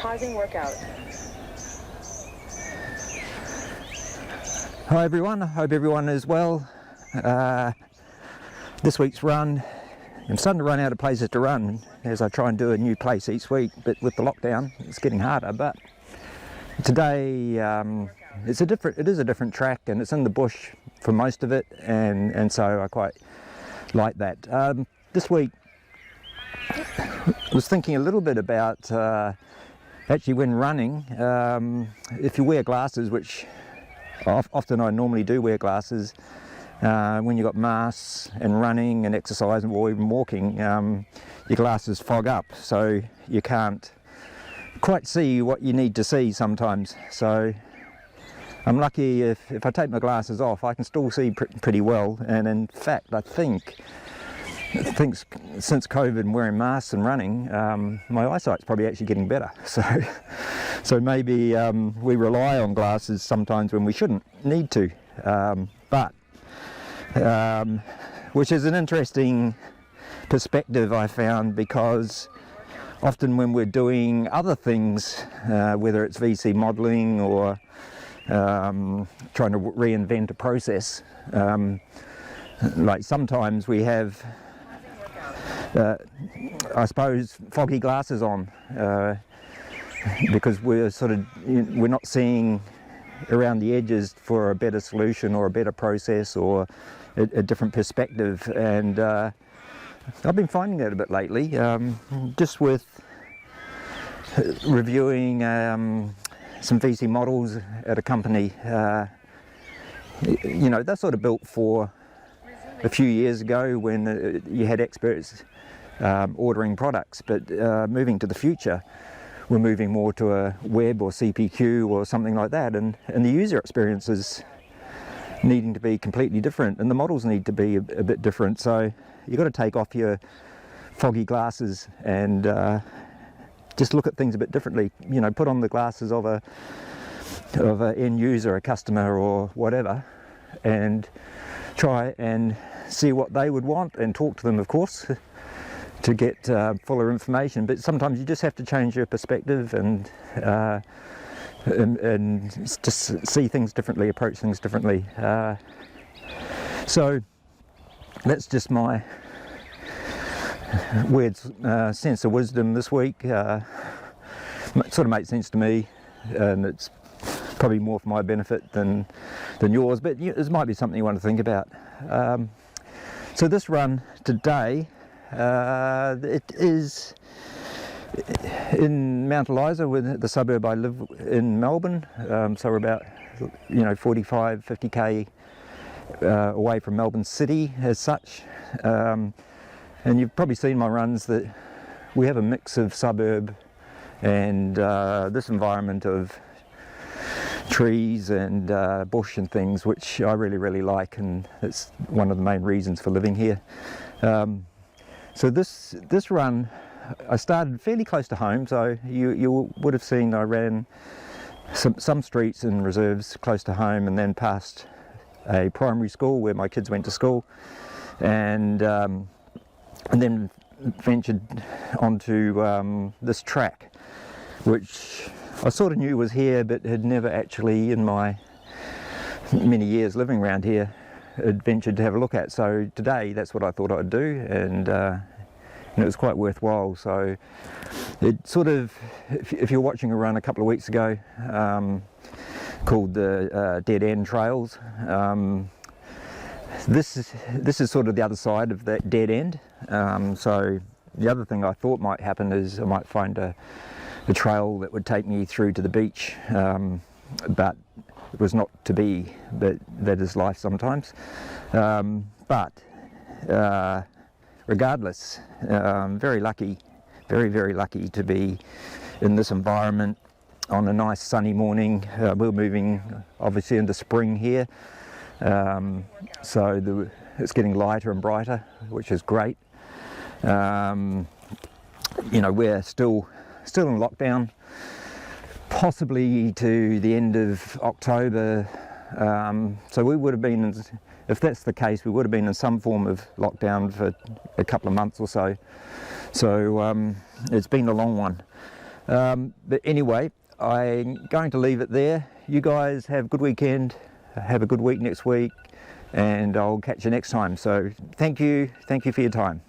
Pausing workout. Hi everyone, I hope everyone is well. This week's run, I'm starting to run out of places to run as I try and do a new place each week, but with the lockdown it's getting harder. But today it is a different track, and it's in the bush for most of it, and so I quite like that. This week I was thinking a little bit about actually when running, if you wear glasses, which often I normally do wear glasses, when you've got masks and running and exercise or even walking, your glasses fog up, so you can't quite see what you need to see sometimes. So I'm lucky if I take my glasses off, I can still see pretty well. And in fact, I think since COVID and wearing masks and running, my eyesight's probably actually getting better. So maybe we rely on glasses sometimes when we shouldn't need to. Which is an interesting perspective I found, because often when we're doing other things, whether it's VC modelling or trying to reinvent a process, like sometimes we have I suppose foggy glasses on, because we're we're not seeing around the edges for a better solution or a better process or a different perspective. And I've been finding that a bit lately, just with reviewing some VC models at a company. You know, they're sort of built for a few years ago when you had experts ordering products, but moving to the future, we're moving more to a web or CPQ or something like that, and the user experience is needing to be completely different, and the models need to be a bit different. So you've got to take off your foggy glasses and just look at things a bit differently. You know, put on the glasses of a end user, a customer or whatever, and try and see what they would want, and talk to them, of course, to get fuller information. But sometimes you just have to change your perspective and just see things differently, approach things differently. So that's just my weird sense of wisdom this week. It sort of makes sense to me, and it's probably more for my benefit than yours, but this might be something you want to think about. So this run today, it is in Mount Eliza, with the suburb I live in, Melbourne. So we're about 45-50k away from Melbourne City as such. And you've probably seen my runs that we have a mix of suburb and this environment of trees and bush and things, which I really like, and it's one of the main reasons for living here. So this run, I started fairly close to home, so you would have seen I ran some streets and reserves close to home, and then past a primary school where my kids went to school, and then ventured onto this track, which I sort of knew was here, but had never actually, in my many years living around here, had ventured to have a look at. So today that's what I thought I'd do, and it was quite worthwhile. So it sort of, if you're watching a run a couple of weeks ago called the Dead End Trails, this is sort of the other side of that dead end. So the other thing I thought might happen is I might find a trail that would take me through to the beach, but it was not to be. But that is life sometimes. But regardless, very lucky, very lucky to be in this environment on a nice sunny morning. We're moving obviously into spring here, so it's getting lighter and brighter, which is great. You know, we're still in lockdown, possibly to the end of October. So we would have been, if that's the case, we would have been in some form of lockdown for a couple of months or so. So it's been a long one. But anyway, I'm going to leave it there. You guys have a good weekend, have a good week next week, and I'll catch you next time. So thank you for your time.